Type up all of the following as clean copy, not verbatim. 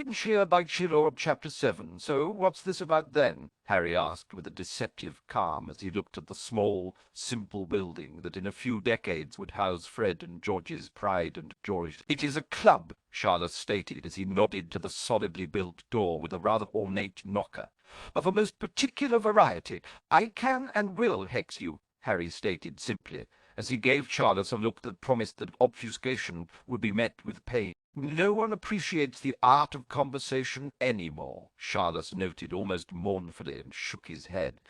win Shear by Chilord Chapter 7, so what's this about then? Harry asked with a deceptive calm as he looked at the small, simple building that in a few decades would house Fred and George's pride and joy. It is a club, Charles stated as he nodded to the solidly built door with a rather ornate knocker. Of a most particular variety. I can and will hex you, Harry stated simply, as he gave Charles a look that promised that obfuscation would be met with pain. No one appreciates the art of conversation any more, Charles noted almost mournfully and shook his head.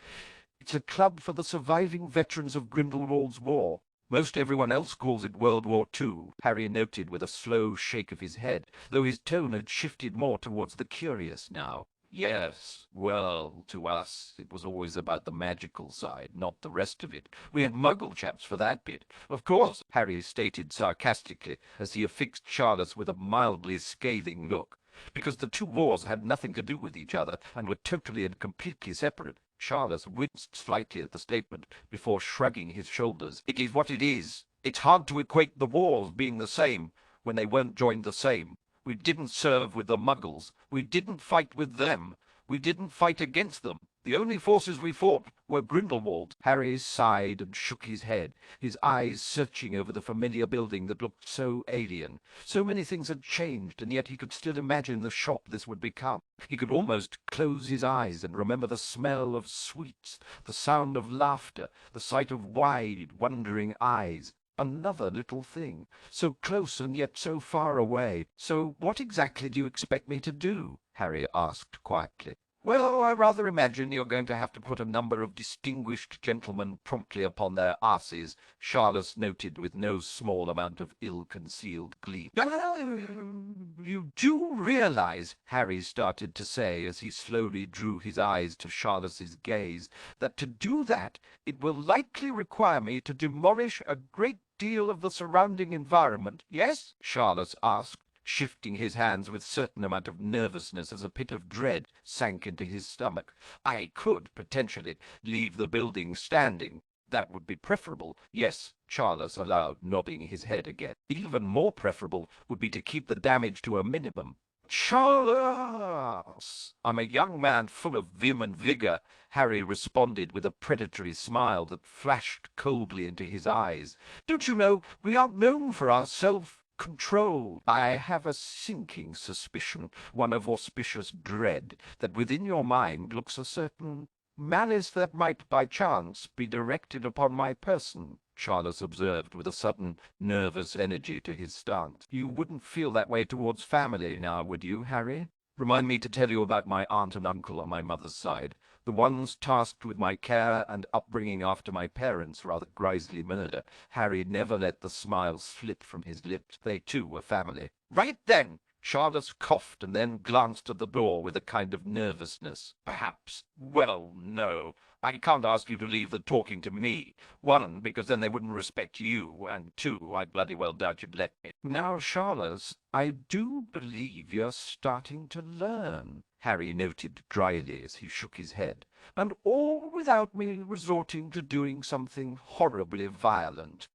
It's a club for the surviving veterans of Grindelwald's War. Most everyone else calls it World War II, Harry noted with a slow shake of his head, though his tone had shifted more towards the curious now. Yes, well, to us, it was always about the magical side, not the rest of it. We had muggle chaps for that bit. Of course, Harry stated sarcastically, as he affixed Charles with a mildly scathing look. Because the two wars had nothing to do with each other, and were totally and completely separate. Charles winced slightly at the statement, before shrugging his shoulders. It is what it is. It's hard to equate the wars being the same, when they weren't joined the same. We didn't serve with the muggles. We didn't fight with them. We didn't fight against them. The only forces we fought were Grindelwald. Harry sighed and shook his head, his eyes searching over the familiar building that looked so alien. So many things had changed, and yet he could still imagine the shop this would become. He could almost close his eyes and remember the smell of sweets, the sound of laughter, the sight of wide, wondering eyes. Another little thing, so close and yet so far away. So what exactly do you expect me to do? Harry asked quietly. Well, I rather imagine you're going to have to put a number of distinguished gentlemen promptly upon their asses, Charles noted with no small amount of ill-concealed glee. You do realize, Harry started to say as he slowly drew his eyes to Charles's gaze, that to do that it will likely require me to demolish a great deal of the surrounding environment, yes? Charles asked, shifting his hands with certain amount of nervousness as a pit of dread sank into his stomach. I could, potentially, leave the building standing. That would be preferable. Yes, Charles allowed, nodding his head again. Even more preferable would be to keep the damage to a minimum. Charles! I'm a young man full of vim and vigor, Harry responded with a predatory smile that flashed coldly into his eyes. Don't you know, we aren't known for our self-control. I have a sinking suspicion, one of auspicious dread, that within your mind looks a certain malice that might by chance be directed upon my person, Charles observed with a sudden nervous energy to his stance. You wouldn't feel that way towards family now, would you, Harry? Remind me to tell you about my aunt and uncle on my mother's side, the ones tasked with my care and upbringing after my parents' rather grisly murder. Harry never let the smile slip from his lips. They too were family. Right then! Charles coughed and then glanced at the door with a kind of nervousness. Perhaps. Well, no. I can't ask you to leave the talking to me. One, because then they wouldn't respect you, and two, I bloody well doubt you'd let me. Now, Charles, I do believe you're starting to learn, Harry noted dryly as he shook his head, and all without me resorting to doing something horribly violent.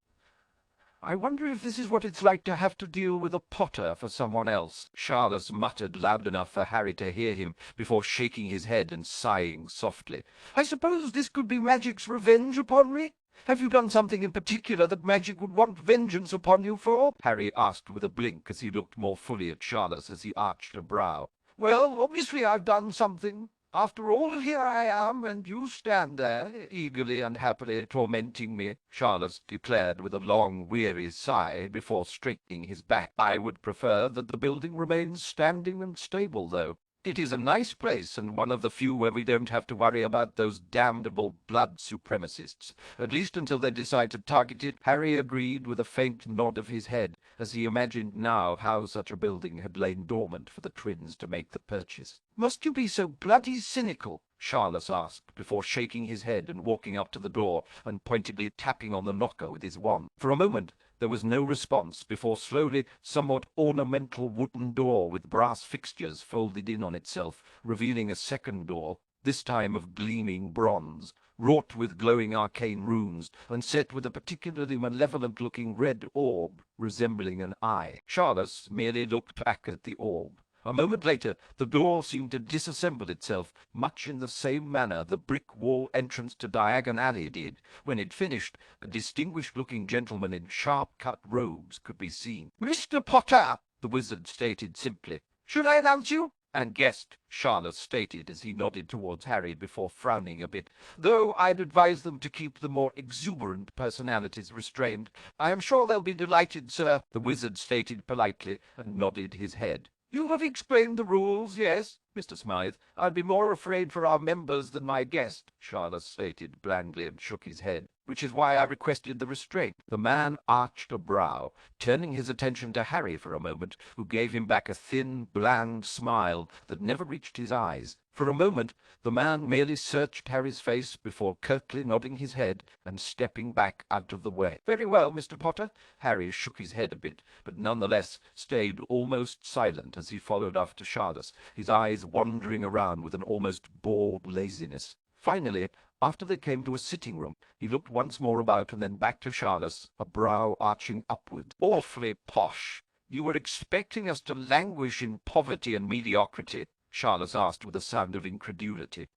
I wonder if this is what it's like to have to deal with a Potter for someone else, Charles muttered loud enough for Harry to hear him before shaking his head and sighing softly. I suppose this could be magic's revenge upon me? Have you done something in particular that magic would want vengeance upon you for? Harry asked with a blink as he looked more fully at Charles as he arched a brow. Well, obviously I've done something. After all, here I am, and you stand there, eagerly and happily tormenting me, Charles declared with a long, weary sigh before straightening his back. I would prefer that the building remains standing and stable, though. It is a nice place, and one of the few where we don't have to worry about those damnable blood supremacists, at least until they decide to target it. Harry agreed with a faint nod of his head, as he imagined now how such a building had lain dormant for the twins to make the purchase. Must you be so bloody cynical? Charles asked, before shaking his head and walking up to the door and pointedly tapping on the knocker with his wand. For a moment there was no response before slowly somewhat ornamental wooden door with brass fixtures folded in on itself, revealing a second door, this time of gleaming bronze, wrought with glowing arcane runes, and set with a particularly malevolent-looking red orb resembling an eye. Charles merely looked back at the orb, A moment later, the door seemed to disassemble itself, much in the same manner the brick wall entrance to Diagon Alley did. When it finished, a distinguished-looking gentleman in sharp-cut robes could be seen. "Mr. Potter," the wizard stated simply. "Should I announce you?" "And guest," Charles stated as he nodded towards Harry before frowning a bit, "though I'd advise them to keep the more exuberant personalities restrained. I am sure they'll be delighted, sir," the wizard stated politely, and nodded his head. "You have explained the rules, yes, Mr. Smythe. I'd be more afraid for our members than my guest," Charles stated blandly and shook his head, "which is why I requested the restraint." The man arched a brow, turning his attention to Harry for a moment, who gave him back a thin, bland smile that never reached his eyes. For a moment the man merely searched Harry's face before curtly nodding his head and stepping back out of the way. "Very well, Mr. Potter." Harry shook his head a bit, but nonetheless stayed almost silent as he followed after Charles, his eyes wandering around with an almost bored laziness. Finally, after they came to a sitting-room, he looked once more about and then back to Charles, a brow arching upward. "Awfully posh. You were expecting us to languish in poverty and mediocrity?" Charles asked with a sound of incredulity.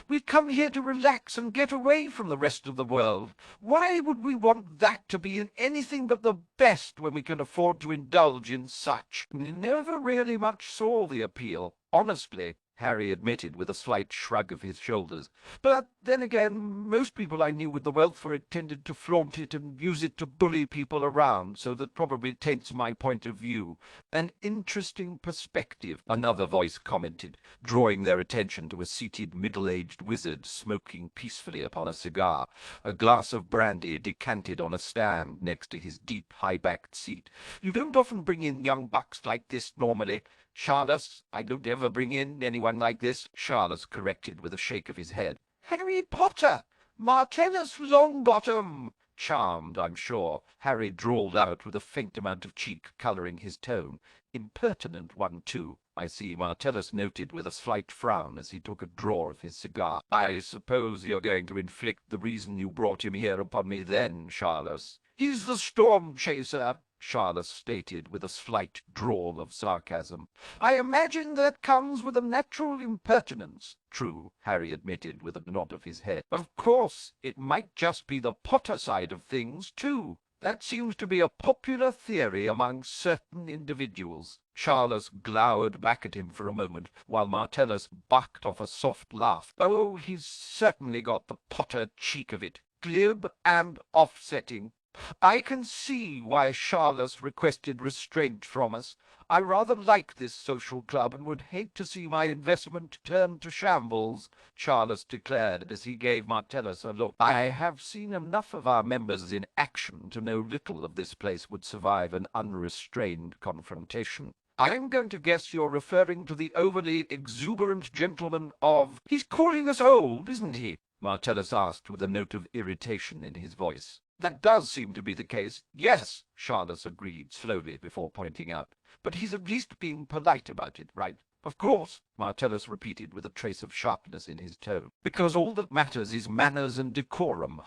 "We've come here to relax and get away from the rest of the world. Why would we want that to be in anything but the best when we can afford to indulge in such?" "Never really much saw the appeal, honestly," Harry admitted with a slight shrug of his shoulders. "But then again, most people I knew with the wealth for it tended to flaunt it and use it to bully people around, so that probably taints my point of view." "An interesting perspective," another voice commented, drawing their attention to a seated middle-aged wizard smoking peacefully upon a cigar, a glass of brandy decanted on a stand next to his deep, high-backed seat. "You don't often bring in young bucks like this normally." "Charles, I don't ever bring in anyone like this," Charles corrected with a shake of his head. "Harry Potter! Martellus Longbottom!" "Charmed, I'm sure," Harry drawled out with a faint amount of cheek colouring his tone. "Impertinent one, too, I see," Martellus noted with a slight frown as he took a draw of his cigar. "I suppose you're going to inflict the reason you brought him here upon me then, Charles." "He's the storm chaser," Charles stated with a slight drawl of sarcasm. "I imagine that comes with a natural impertinence." "True," Harry admitted with a nod of his head. "Of course, it might just be the Potter side of things, too. That seems to be a popular theory among certain individuals." Charles glowered back at him for a moment, while Martellus barked off a soft laugh. "Oh, he's certainly got the Potter cheek of it, glib and offsetting. I can see why Charles requested restraint from us. I rather like this social club and would hate to see my investment turn to shambles," Charles declared as he gave Martellus a look. "I have seen enough of our members in action to know little of this place would survive an unrestrained confrontation." "I'm going to guess you're referring to the overly exuberant gentleman of—" "He's calling us old, isn't he?" Martellus asked with a note of irritation in his voice. "That does seem to be the case, yes," Charles agreed slowly before pointing out. "But he's at least being polite about it, right?" "Of course," Martellus repeated with a trace of sharpness in his tone. "Because all that matters is manners and decorum,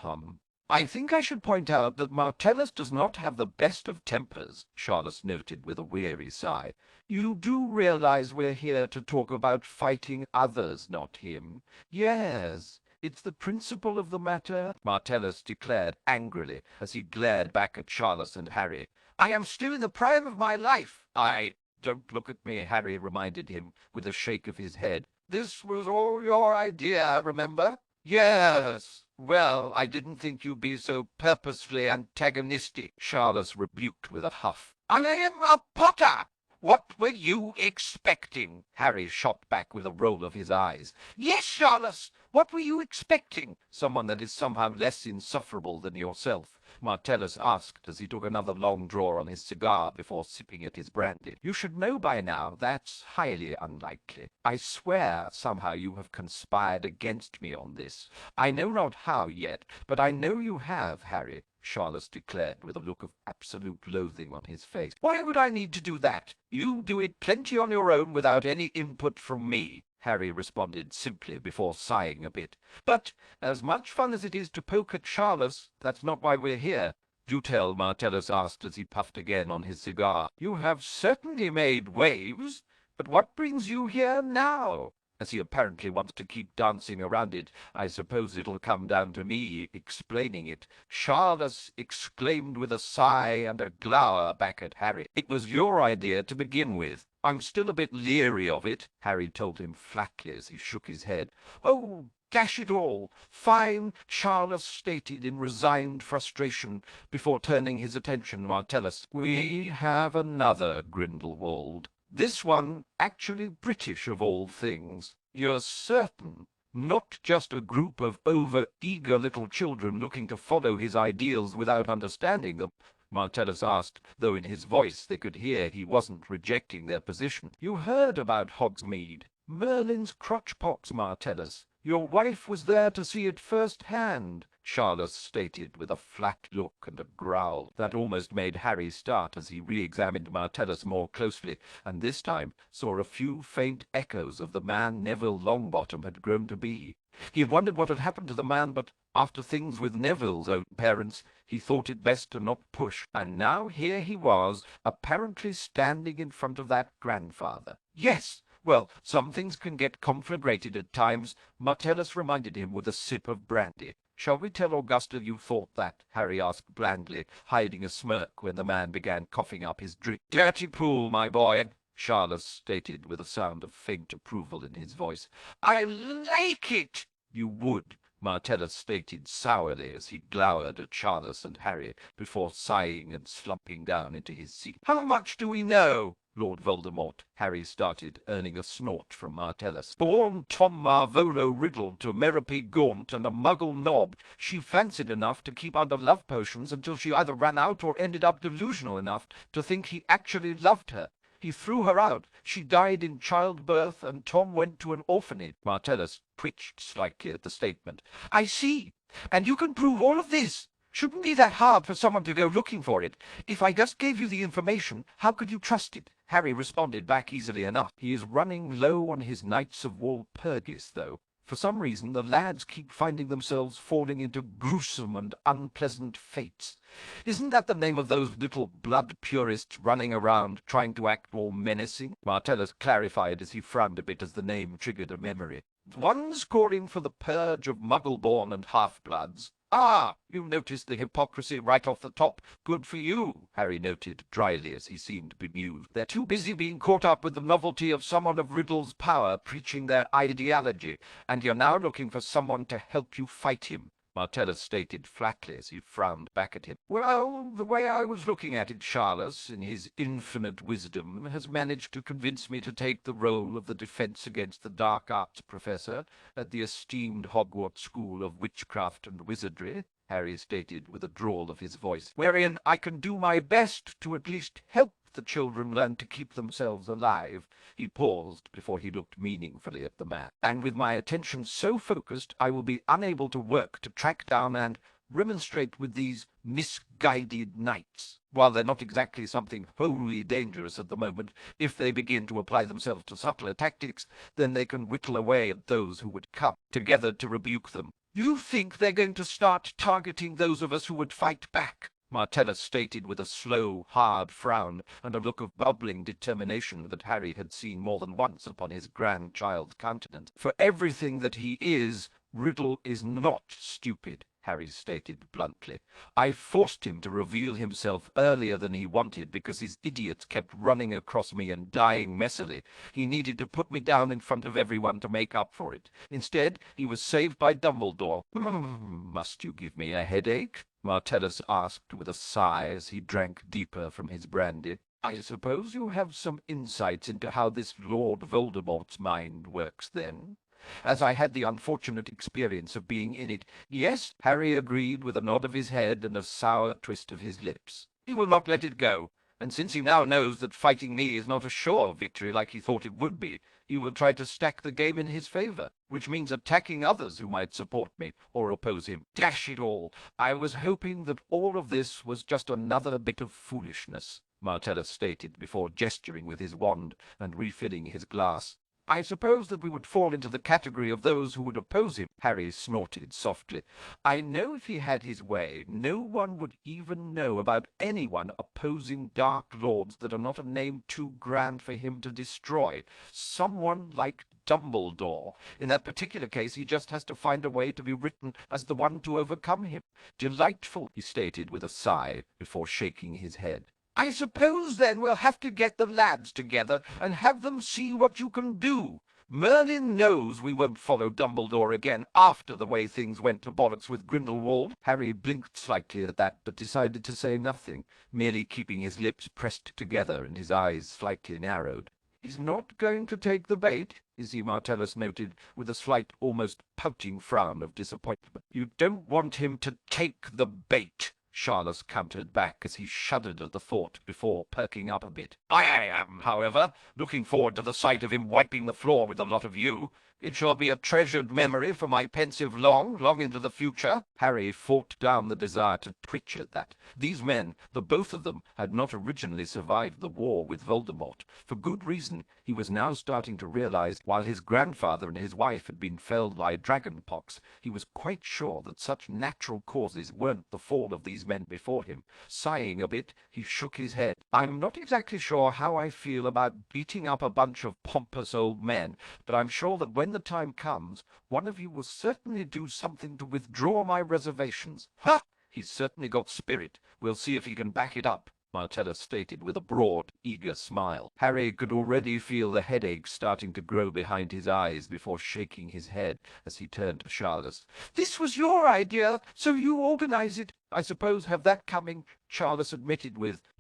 I think I should point out that Martellus does not have the best of tempers," Charles noted with a weary sigh. "You do realize we're here to talk about fighting others, not him?" "Yes. It's the principle of the matter," Martellus declared angrily as he glared back at Charles and Harry. "I am still in the prime of my life." "Don't look at me," Harry reminded him with a shake of his head. "This was all your idea, remember?" "Yes. Well, I didn't think you'd be so purposefully antagonistic," Charles rebuked with a huff. "I am a Potter! What were you expecting?" Harry shot back with a roll of his eyes. "Yes, Charles, what were you expecting?" "Someone that is somehow less insufferable than yourself," Martellus asked as he took another long draw on his cigar before sipping at his brandy. "You should know by now that's highly unlikely. I swear somehow you have conspired against me on this. I know not how yet, but I know you have, Harry," Charles declared with a look of absolute loathing on his face. "Why would I need to do that? You do it plenty on your own without any input from me," Harry responded simply before sighing a bit. "But as much fun as it is to poke at Charles, that's not why we're here." "Do tell," Martellus asked as he puffed again on his cigar. "You have certainly made waves." But what brings you here now? As he apparently wants to keep dancing around it, I suppose it'll come down to me explaining it. Charles exclaimed with a sigh and a glower back at Harry. It was your idea to begin with. I'm still a bit leery of it, Harry told him flatly as he shook his head. Oh, dash it all! Fine, Charles stated in resigned frustration before turning his attention to Martellus. We have another Grindelwald. This one actually British of all things. You're certain? Not just a group of over-eager little children looking to follow his ideals without understanding them? Martellus asked, though in his voice they could hear he wasn't rejecting their position. You heard about Hogsmeade. Merlin's crotchpox, Martellus. Your wife was there to see it first-hand, Charles stated with a flat look and a growl that almost made Harry start as he re-examined Martellus more closely, and this time saw a few faint echoes of the man Neville Longbottom had grown to be. He had wondered what had happened to the man, but after things with Neville's own parents, he thought it best to not push, and now here he was, apparently standing in front of that grandfather. Yes! Well, some things can get conflagrated at times, Martellus reminded him with a sip of brandy. Shall we tell Augusta you thought that? Harry asked blandly, hiding a smirk when the man began coughing up his drink. Dirty pool, my boy, Charles stated with a sound of faint approval in his voice. I like it! You would, Martellus stated sourly as he glowered at Charles and Harry before sighing and slumping down into his seat. How much do we know? Lord Voldemort, Harry started, earning a snort from Martellus. Born Tom Marvolo Riddle to Merope Gaunt and a muggle knob, she fancied enough to keep under love potions until she either ran out or ended up delusional enough to think he actually loved her. He threw her out. She died in childbirth, and Tom went to an orphanage. Martellus twitched slightly at the statement. I see. And you can prove all of this. Shouldn't be that hard for someone to go looking for it. If I just gave you the information, how could you trust it? Harry responded back easily enough. He is running low on his Knights of Walpurgis, though. For some reason, the lads keep finding themselves falling into gruesome and unpleasant fates. Isn't that the name of those little blood purists running around trying to act all menacing? Martellus clarified as he frowned a bit as the name triggered a memory. One's calling for the purge of muggle-born and half-bloods. Ah, you noticed the hypocrisy right off the top. Good for you, Harry noted dryly as he seemed bemused. They're too busy being caught up with the novelty of someone of Riddle's power preaching their ideology, and you're now looking for someone to help you fight him. Martellus stated flatly as he frowned back at him. Well, the way I was looking at it, Charles, in his infinite wisdom, has managed to convince me to take the role of the Defense Against the Dark Arts professor at the esteemed Hogwarts School of Witchcraft and Wizardry, Harry stated with a drawl of his voice, wherein I can do my best to at least help the children learn to keep themselves alive. He paused before he looked meaningfully at the man. And with my attention so focused, I will be unable to work to track down and remonstrate with these misguided knights. While they're not exactly something wholly dangerous at the moment, if they begin to apply themselves to subtler tactics, then they can whittle away at those who would come together to rebuke them. You think they're going to start targeting those of us who would fight back? Martellus stated with a slow, hard frown and a look of bubbling determination that Harry had seen more than once upon his grandchild's countenance. For everything that he is, Riddle is not stupid, Harry stated bluntly. I forced him to reveal himself earlier than he wanted because his idiots kept running across me and dying messily. He needed to put me down in front of everyone to make up for it. Instead, he was saved by Dumbledore. Must you give me a headache? Martellus asked with a sigh as he drank deeper from his brandy. I suppose you have some insights into how this Lord Voldemort's mind works, then? As I had the unfortunate experience of being in it. Yes, Harry agreed with a nod of his head and a sour twist of his lips. He will not let it go, and since he now knows that fighting me is not a sure victory like he thought it would be, he will try to stack the game in his favor, which means attacking others who might support me or oppose him. Dash it all! I was hoping that all of this was just another bit of foolishness, Martellus stated before gesturing with his wand and refilling his glass. I suppose that we would fall into the category of those who would oppose him, Harry snorted softly. I know if he had his way, no one would even know about anyone opposing Dark Lords that are not a name too grand for him to destroy. Someone like Dumbledore. In that particular case, he just has to find a way to be written as the one to overcome him. Delightful, he stated with a sigh before shaking his head. I suppose, then, we'll have to get the lads together and have them see what you can do. Merlin knows we won't follow Dumbledore again after the way things went to bollocks with Grindelwald. Harry blinked slightly at that, but decided to say nothing, merely keeping his lips pressed together and his eyes slightly narrowed. He's not going to take the bait, is he? Martellus noted, with a slight, almost pouting frown of disappointment. You don't want him to take the bait, Charles countered back as he shuddered at the thought before perking up a bit. I am, however, looking forward to the sight of him wiping the floor with a lot of you. It shall be a treasured memory for my pensive long into the future. Harry fought down the desire to twitch at that. These men, the both of them, had not originally survived the war with Voldemort. For good reason, he was now starting to realize, while his grandfather and his wife had been felled by dragonpox, he was quite sure that such natural causes weren't the fall of these men before him. Sighing a bit, he shook his head. I'm not exactly sure how I feel about beating up a bunch of pompous old men, but I'm sure that when the time comes, one of you will certainly do something to withdraw my reservations. Ha! He's certainly got spirit. We'll see if he can back it up, Martellus stated with a broad, eager smile. Harry could already feel the headache starting to grow behind his eyes before shaking his head as he turned to Charles. This was your idea, so you organize it. I suppose have that coming, Charles admitted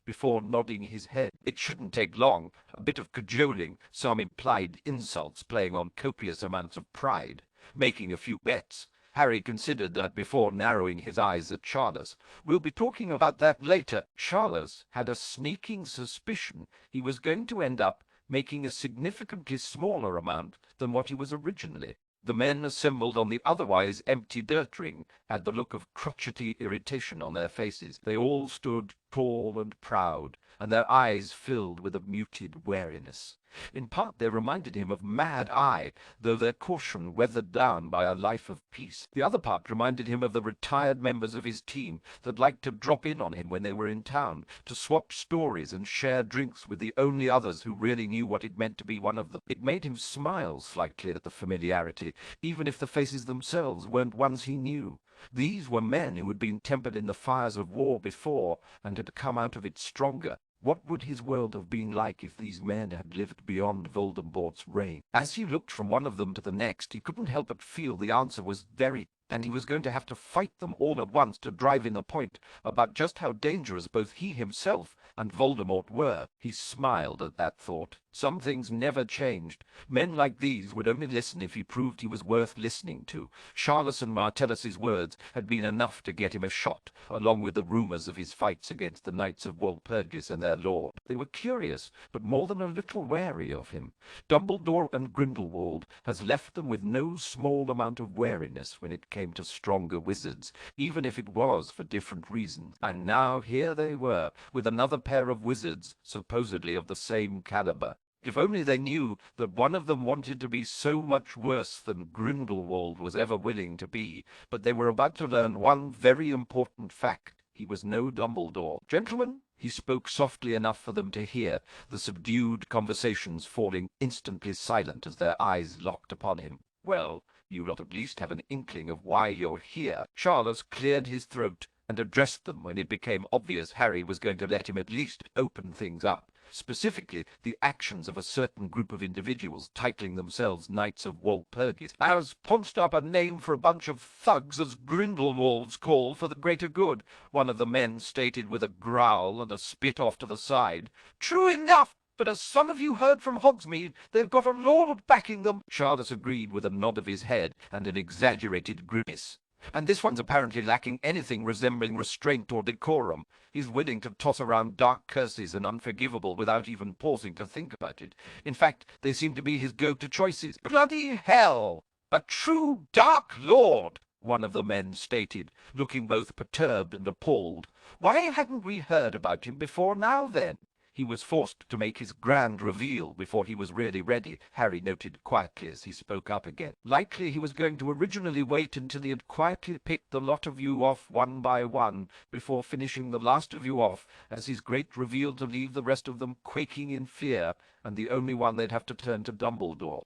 before nodding his head. It shouldn't take long. A bit of cajoling, some implied insults playing on copious amounts of pride, making a few bets. Harry considered that before narrowing his eyes at Charles. We'll be talking about that later. Charles had a sneaking suspicion he was going to end up making a significantly smaller amount than what he was originally. The men assembled on the otherwise empty dirt ring had the look of crotchety irritation on their faces. They all stood tall and proud, and their eyes filled with a muted wariness. In part they reminded him of Mad Eye, though their caution weathered down by a life of peace. The other part reminded him of the retired members of his team that liked to drop in on him when they were in town, to swap stories and share drinks with the only others who really knew what it meant to be one of them. It made him smile slightly at the familiarity, even if the faces themselves weren't ones he knew. These were men who had been tempered in the fires of war before and had come out of it stronger. What would his world have been like if these men had lived beyond Voldemort's reign? As he looked from one of them to the next, he couldn't help but feel the answer was very, and he was going to have to fight them all at once to drive in the point about just how dangerous both he himself and Voldemort were. He smiled at that thought. Some things never changed. Men like these would only listen if he proved he was worth listening to. Charles and Martellus's words had been enough to get him a shot, along with the rumors of his fights against the Knights of Walpurgis and their lord. They were curious, but more than a little wary of him. Dumbledore and Grindelwald has left them with no small amount of wariness when it came to stronger wizards, even if it was for different reasons. And now here they were, with another pair of wizards, supposedly of the same caliber. If only they knew that one of them wanted to be so much worse than Grindelwald was ever willing to be. But they were about to learn one very important fact. He was no Dumbledore. Gentlemen, he spoke softly enough for them to hear, the subdued conversations falling instantly silent as their eyes locked upon him. Well, you lot at least have an inkling of why you're here. Charles cleared his throat and addressed them when it became obvious Harry was going to let him at least open things up. Specifically, the actions of a certain group of individuals titling themselves Knights of Walpurgis, as punched up a name for a bunch of thugs as Grindelwald's call for the greater good, one of the men stated with a growl and a spit off to the side. True enough, but as some of you heard from Hogsmeade, they've got a lord backing them. Charles agreed with a nod of his head and an exaggerated grimace. And this one's apparently lacking anything resembling restraint or decorum. He's willing to toss around dark curses and unforgivable without even pausing to think about it. In fact, they seem to be his go-to choices. Bloody hell! A true Dark Lord, one of the men stated, looking both perturbed and appalled. Why hadn't we heard about him before now, then? He was forced to make his grand reveal before he was really ready, Harry noted quietly as he spoke up again. Likely he was going to originally wait until he had quietly picked the lot of you off one by one, before finishing the last of you off, as his great reveal to leave the rest of them quaking in fear, and the only one they'd have to turn to Dumbledore.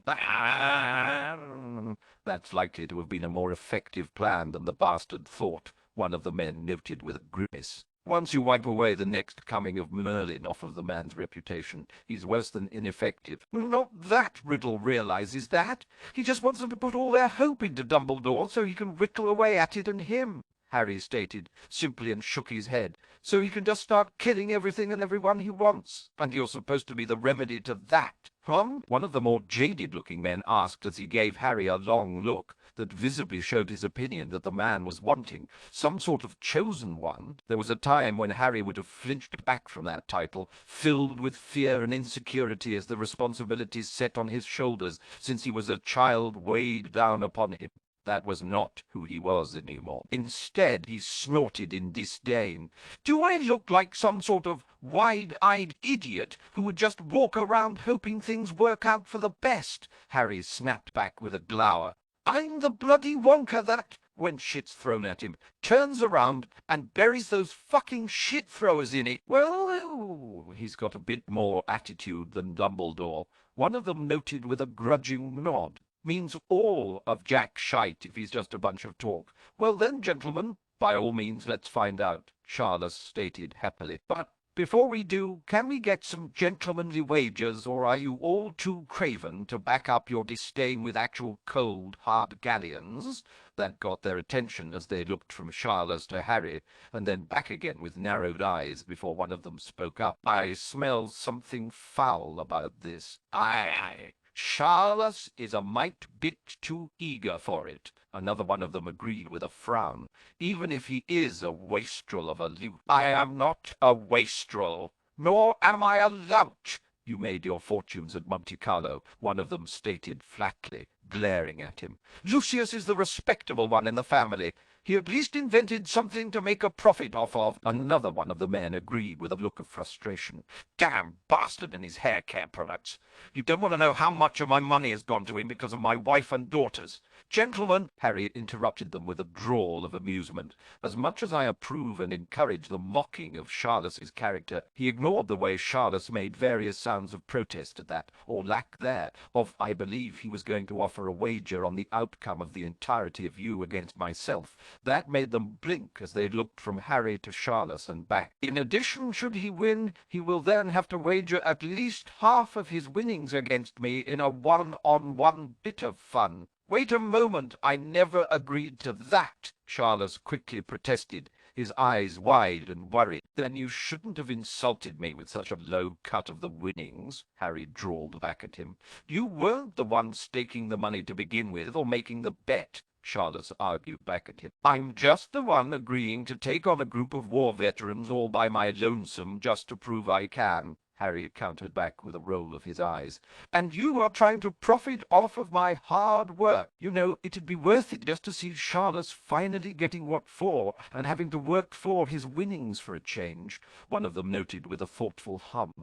That's likely to have been a more effective plan than the bastard thought, one of the men noted with a grimace. Once you wipe away the next coming of Merlin off of the man's reputation, he's worse than ineffective. Well, not that Riddle realizes that. He just wants them to put all their hope into Dumbledore so he can whittle away at it and him, Harry stated, simply, and shook his head. So he can just start killing everything and everyone he wants. And you're supposed to be the remedy to that. One of the more jaded-looking men asked as he gave Harry a long look that visibly showed his opinion that the man was wanting some sort of chosen one. There was a time when Harry would have flinched back from that title, filled with fear and insecurity as the responsibilities set on his shoulders since he was a child weighed down upon him. That was not who he was anymore. Instead, he snorted in disdain. Do I look like some sort of wide-eyed idiot who would just walk around hoping things work out for the best? Harry snapped back with a glower. I'm the bloody Wonka that, when shit's thrown at him, turns around and buries those fucking shit throwers in it. Well, he's got a bit more attitude than Dumbledore, one of them noted with a grudging nod. Means all of Jack shite if he's just a bunch of talk. Well then, gentlemen, by all means let's find out, Charles stated happily. But before we do, can we get some gentlemanly wagers, or are you all too craven to back up your disdain with actual cold, hard galleons? That got their attention as they looked from Charles to Harry, and then back again with narrowed eyes before one of them spoke up. I smell something foul about this. Aye. Charles is a mite bit too eager for it, another one of them agreed with a frown, even if he is a wastrel of a loot. I am not a wastrel, nor am I a lout. You made your fortunes at Monte Carlo, one of them stated flatly, glaring at him. Lucius is the respectable one in the family. He at least invented something to make a profit off of. Another one of the men agreed with a look of frustration. Damn bastard and his hair care products. You don't want to know how much of my money has gone to him because of my wife and daughters. Gentlemen, Harry interrupted them with a drawl of amusement. As much as I approve and encourage the mocking of Charles's character, he ignored the way Charles made various sounds of protest at that, or lack thereof. I believe he was going to offer a wager on the outcome of the entirety of you against myself. That made them blink as they looked from Harry to Charles and back. In addition, should he win, he will then have to wager at least half of his winnings against me in a one-on-one bit of fun. Wait a moment, I never agreed to that, Charles quickly protested, his eyes wide and worried. Then you shouldn't have insulted me with such a low cut of the winnings, Harry drawled back at him. You weren't the one staking the money to begin with, or making the bet, Charles argued back at him. I'm just the one agreeing to take on a group of war veterans all by my lonesome just to prove I can, Harry countered back with a roll of his eyes. And you are trying to profit off of my hard work. You know, it'd be worth it just to see Charles finally getting what for, and having to work for his winnings for a change, one of them noted with a thoughtful hum.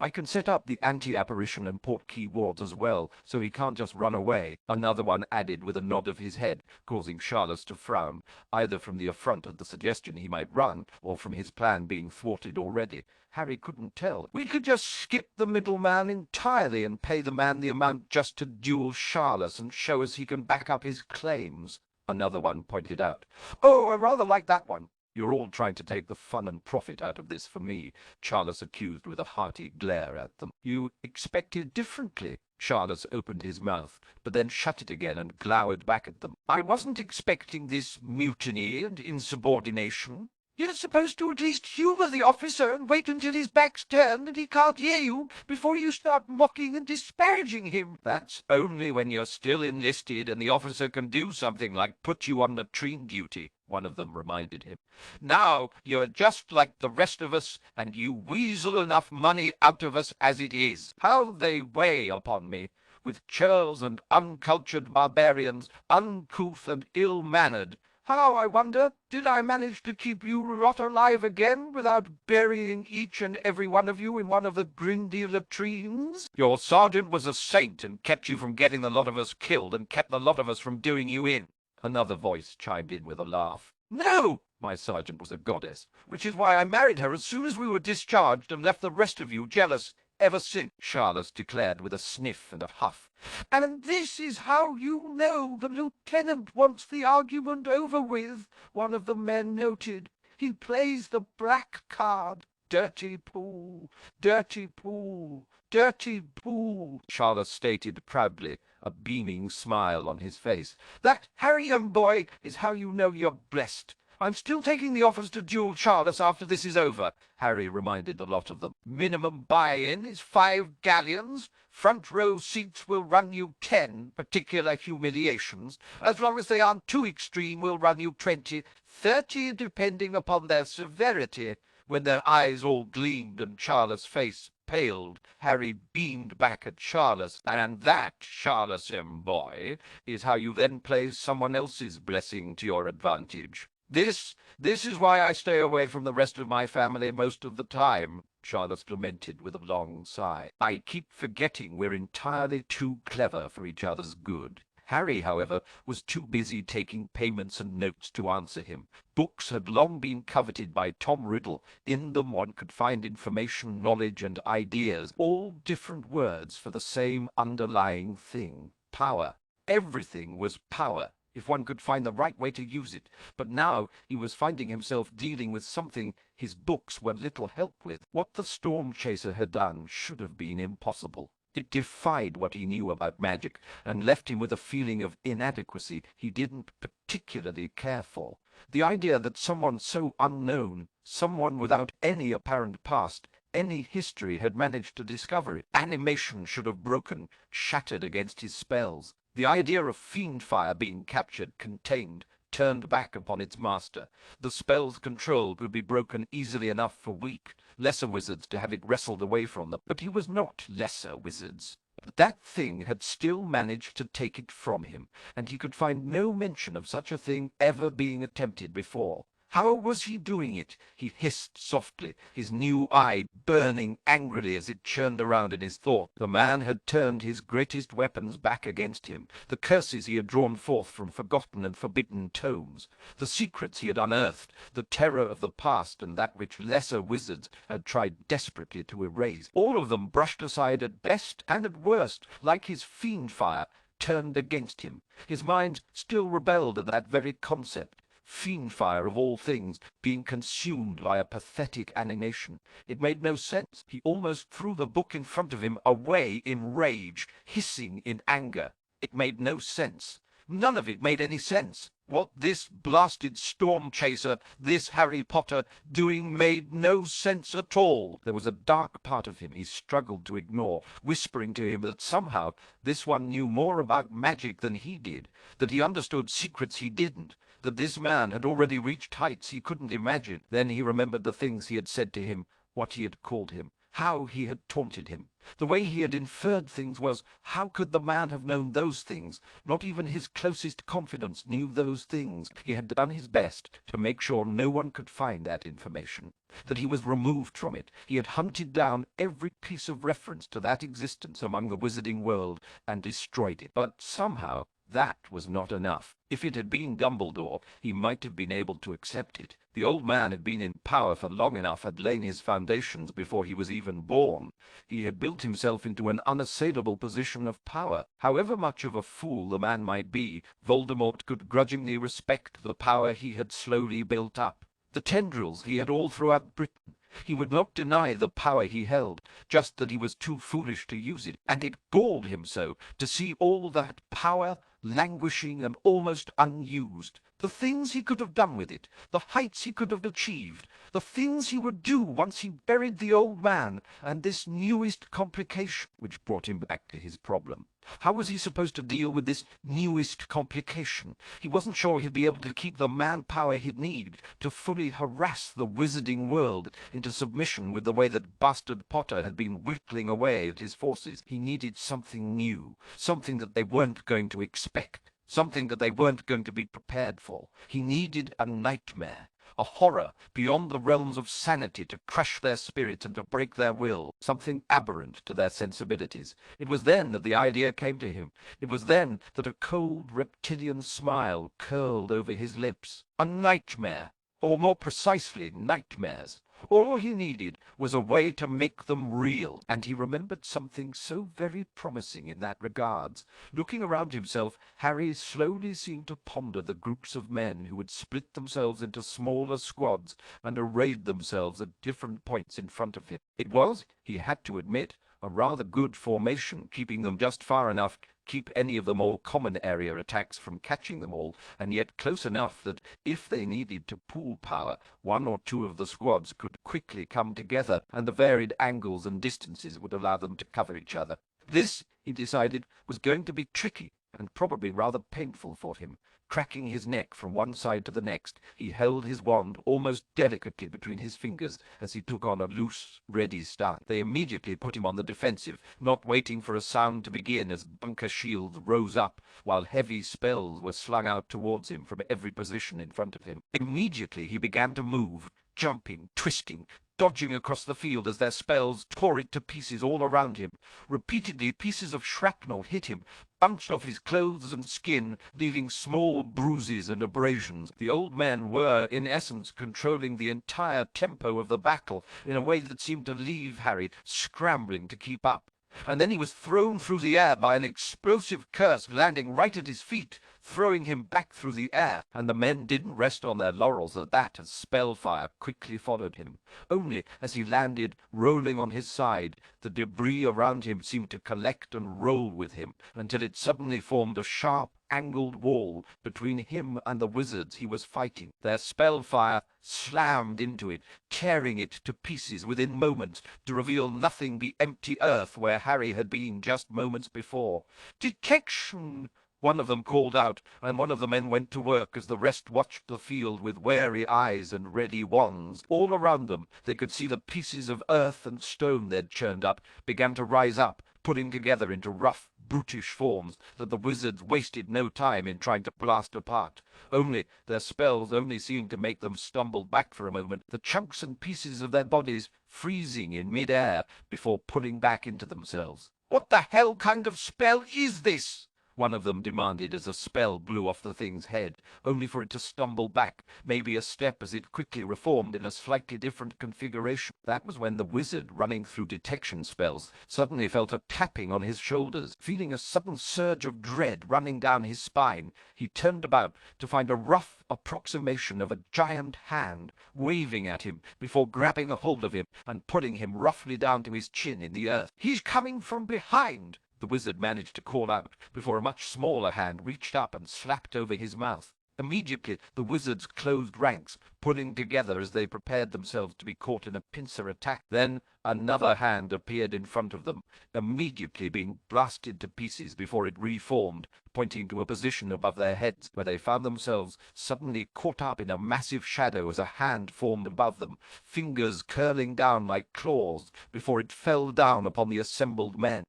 I can set up the anti-apparition and portkey wards as well, so he can't just run away, another one added with a nod of his head, causing Charles to frown, either from the affront at the suggestion he might run, or from his plan being thwarted already. Harry couldn't tell. We could just skip the middleman entirely and pay the man the amount just to duel Charles and show us he can back up his claims, another one pointed out. Oh, I rather like that one. You're all trying to take the fun and profit out of this for me, Charles accused with a hearty glare at them. You expected differently. Charles opened his mouth, but then shut it again and glowered back at them. I wasn't expecting this mutiny and insubordination. You're supposed to at least humour the officer and wait until his back's turned and he can't hear you before you start mocking and disparaging him. That's only when you're still enlisted and the officer can do something like put you on latrine duty, one of them reminded him. Now you're just like the rest of us, and you weasel enough money out of us as it is. How they weigh upon me, with churls and uncultured barbarians, uncouth and ill-mannered. How, I wonder, did I manage to keep you rot alive again without burying each and every one of you in one of the Grindy latrines? Your sergeant was a saint and kept you from getting the lot of us killed and kept the lot of us from doing you in. Another voice chimed in with a laugh. No, my sergeant was a goddess, which is why I married her as soon as we were discharged and left the rest of you jealous ever since, Charlotte declared with a sniff and a huff. And this is how you know the lieutenant wants the argument over with, one of the men noted. He plays the black card. Dirty pool, dirty pool, dirty pool, Charlotte stated proudly, a beaming smile on his face. That, Harry, young boy, is how you know you're blessed. I'm still taking the offers to duel Charles after this is over, Harry reminded the lot of them. Minimum buy-in is 5 galleons. Front row seats will run you 10, particular humiliations. As long as they aren't too extreme, we'll run you 20, 30, depending upon their severity. When their eyes all gleamed and Charles' face paled, Harry beamed back at Charles. And that, Charles, boy, is how you then play someone else's blessing to your advantage. This is why I stay away from the rest of my family most of the time, Charlotte lamented with a long sigh. I keep forgetting we're entirely too clever for each other's good. Harry, however, was too busy taking payments and notes to answer him. Books had long been coveted by Tom Riddle. In them one could find information, knowledge, and ideas, all different words for the same underlying thing, power. Everything was power, if one could find the right way to use it. But now he was finding himself dealing with something his books were little help with. What the Storm Chaser had done should have been impossible. It defied what he knew about magic, and left him with a feeling of inadequacy he didn't particularly care for. The idea that someone so unknown, someone without any apparent past, any history, had managed to discover it. Animation should have broken, shattered against his spells. The idea of fiend fire being captured, contained, turned back upon its master. The spell's control would be broken easily enough for weak, lesser wizards to have it wrestled away from them. But he was not lesser wizards. That thing had still managed to take it from him, and he could find no mention of such a thing ever being attempted before. How was he doing it? He hissed softly, his new eye burning angrily as it churned around in his thought. The man had turned his greatest weapons back against him, the curses he had drawn forth from forgotten and forbidden tomes, the secrets he had unearthed, the terror of the past and that which lesser wizards had tried desperately to erase. All of them brushed aside at best and at worst, like his fiend fire, turned against him. His mind still rebelled at that very concept. Fiend fire, of all things, being consumed by a pathetic animation. It made no sense. He almost threw the book in front of him away in rage, hissing in anger. It made no sense. None of it made any sense. What this blasted Storm Chaser, this Harry Potter, doing made no sense at all. There was a dark part of him he struggled to ignore, whispering to him that somehow this one knew more about magic than he did, that he understood secrets he didn't, that this man had already reached heights he couldn't imagine. Then he remembered the things he had said to him, what he had called him, how he had taunted him. The way he had inferred things was, how could the man have known those things? Not even his closest confidants knew those things. He had done his best to make sure no one could find that information, that he was removed from it. He had hunted down every piece of reference to that existence among the wizarding world and destroyed it. But somehow that was not enough. If it had been Dumbledore, he might have been able to accept it. The old man had been in power for long enough, had laid his foundations before he was even born. He had built himself into an unassailable position of power. However much of a fool the man might be, Voldemort could grudgingly respect the power he had slowly built up. The tendrils he had all throughout Britain. He would not deny the power he held, just that he was too foolish to use it, and it galled him so to see all that power languishing and almost unused. The things he could have done with it, the heights he could have achieved, the things he would do once he buried the old man, and this newest complication which brought him back to his problem. How was he supposed to deal with this newest complication? He wasn't sure he'd be able to keep the manpower he'd need to fully harass the wizarding world into submission with the way that bastard Potter had been whittling away at his forces. He needed something new, something that they weren't going to expect. something that they weren't going to be prepared for. He needed a nightmare, a horror beyond the realms of sanity to crush their spirits and to break their will, something aberrant to their sensibilities. It was then that the idea came to him. It was then that a cold reptilian smile curled over his lips. A nightmare, or more precisely, nightmares. All he needed was a way to make them real, and he remembered something so very promising in that regard. Looking around himself, Harry slowly seemed to ponder the groups of men who had split themselves into smaller squads and arrayed themselves at different points in front of him. It was, he had to admit, a rather good formation, keeping them just far enough keep any of the more common area attacks from catching them all, and yet close enough that if they needed to pool power, one or two of the squads could quickly come together, and the varied angles and distances would allow them to cover each other. This, he decided, was going to be tricky, and probably rather painful for him. Cracking his neck from one side to the next, he held his wand almost delicately between his fingers as he took on a loose, ready start. They immediately put him on the defensive, not waiting for a sound to begin as bunker shields rose up, while heavy spells were slung out towards him from every position in front of him. Immediately he began to move, jumping, twisting, dodging across the field as their spells tore it to pieces all around him. Repeatedly pieces of shrapnel hit him, bounced off his clothes and skin, leaving small bruises and abrasions. The old men were, in essence, controlling the entire tempo of the battle in a way that seemed to leave Harry scrambling to keep up. And then he was thrown through the air by an explosive curse landing right at his feet, throwing him back through the air, and the men didn't rest on their laurels at that as spellfire quickly followed him. Only as he landed, rolling on his side, the debris around him seemed to collect and roll with him, until it suddenly formed a sharp, angled wall between him and the wizards he was fighting. Their spellfire slammed into it, tearing it to pieces within moments, to reveal nothing but empty earth where Harry had been just moments before. "Detection!" one of them called out, and one of the men went to work as the rest watched the field with wary eyes and ready wands. All around them they could see the pieces of earth and stone they'd churned up began to rise up, putting together into rough, brutish forms that the wizards wasted no time in trying to blast apart. Only their spells only seemed to make them stumble back for a moment, the chunks and pieces of their bodies freezing in mid-air before pulling back into themselves. "What the hell kind of spell is this?" one of them demanded as a spell blew off the thing's head, only for it to stumble back, maybe a step as it quickly reformed in a slightly different configuration. That was when the wizard, running through detection spells, suddenly felt a tapping on his shoulders. Feeling a sudden surge of dread running down his spine, he turned about to find a rough approximation of a giant hand waving at him before grabbing a hold of him and pulling him roughly down to his chin in the earth. "He's coming from behind!" the wizard managed to call out, before a much smaller hand reached up and slapped over his mouth. Immediately the wizards closed ranks, pulling together as they prepared themselves to be caught in a pincer attack. Then another hand appeared in front of them, immediately being blasted to pieces before it reformed, pointing to a position above their heads, where they found themselves suddenly caught up in a massive shadow as a hand formed above them, fingers curling down like claws, before it fell down upon the assembled men.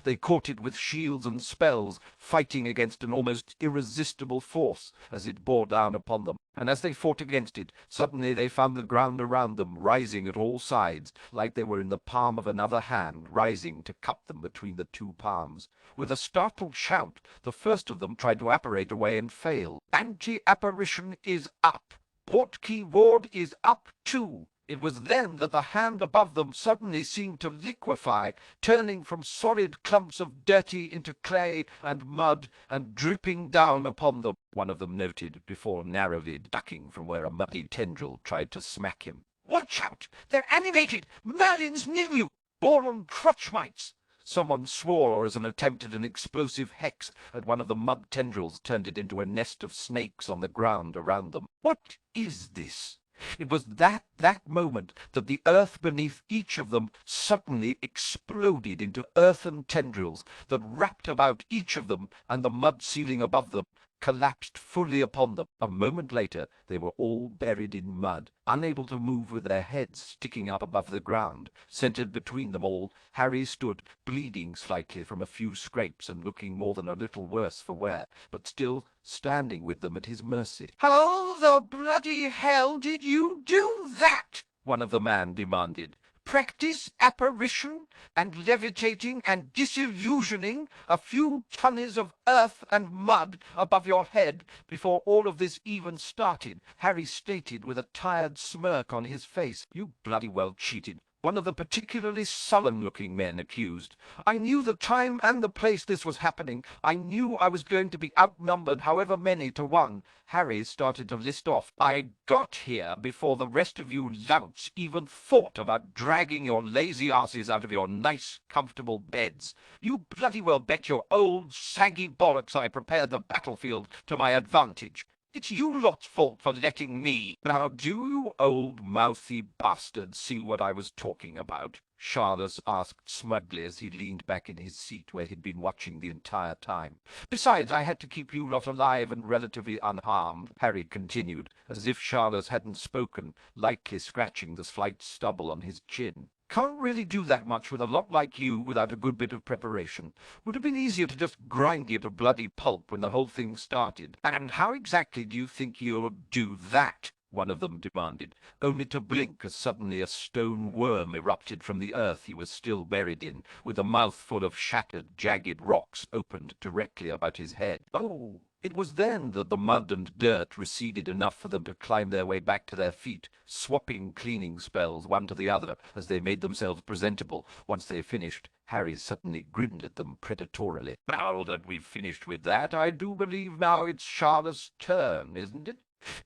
They caught it with shields and spells, fighting against an almost irresistible force as it bore down upon them. And as they fought against it, suddenly they found the ground around them rising at all sides, like they were in the palm of another hand, rising to cup them between the two palms. With a startled shout, the first of them tried to apparate away and failed. "Anti-apparition is up. Portkey ward is up too." It was then that the hand above them suddenly seemed to liquefy, turning from solid clumps of dirty into clay and mud and dripping down upon them, one of them noted, before narrowly ducking from where a muddy tendril tried to smack him. "Watch out! They're animated! Merlin's near you! Boron crotch mites!" Someone swore as an attempt at an explosive hex at one of the mud tendrils turned it into a nest of snakes on the ground around them. What is this? It was that moment that the earth beneath each of them suddenly exploded into earthen tendrils that wrapped about each of them and the mud ceiling above them, collapsed fully upon them. A moment later, they were all buried in mud, unable to move with their heads sticking up above the ground. Centered between them all, Harry stood, bleeding slightly from a few scrapes and looking more than a little worse for wear, but still standing with them at his mercy. "How the bloody hell did you do that?" one of the men demanded. "Practice apparition and levitating and disillusioning a few tonnes of earth and mud above your head before all of this even started," Harry stated with a tired smirk on his face. "You bloody well cheated," one of the particularly sullen-looking men accused. "I knew the time and the place this was happening. I knew I was going to be outnumbered however many to one." Harry started to list off. "I got here before the rest of you louts even thought about dragging your lazy asses out of your nice, comfortable beds. You bloody well bet your old, saggy bollocks I prepared the battlefield to my advantage. It's you lot's fault for letting me." "Now do you old mouthy bastard see what I was talking about?" Charles asked smugly as he leaned back in his seat where he'd been watching the entire time. "Besides, I had to keep you lot alive and relatively unharmed," Harry continued, as if Charles hadn't spoken, lightly scratching the slight stubble on his chin. "Can't really do that much with a lot like you without a good bit of preparation. Would have been easier to just grind you to bloody pulp when the whole thing started." "And how exactly do you think you'll do that?" one of them demanded, only to blink as suddenly a stone worm erupted from the earth he was still buried in, with a mouthful of shattered, jagged rocks opened directly about his head. Oh! It was then that the mud and dirt receded enough for them to climb their way back to their feet, swapping cleaning spells one to the other as they made themselves presentable. Once they finished, Harry suddenly grinned at them predatorily. "Now that we've finished with that, I do believe now it's Charlotte's turn, isn't it?"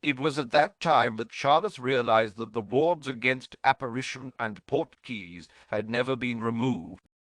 It was at that time that Charles realized that the wards against apparition and portkeys had never been removed,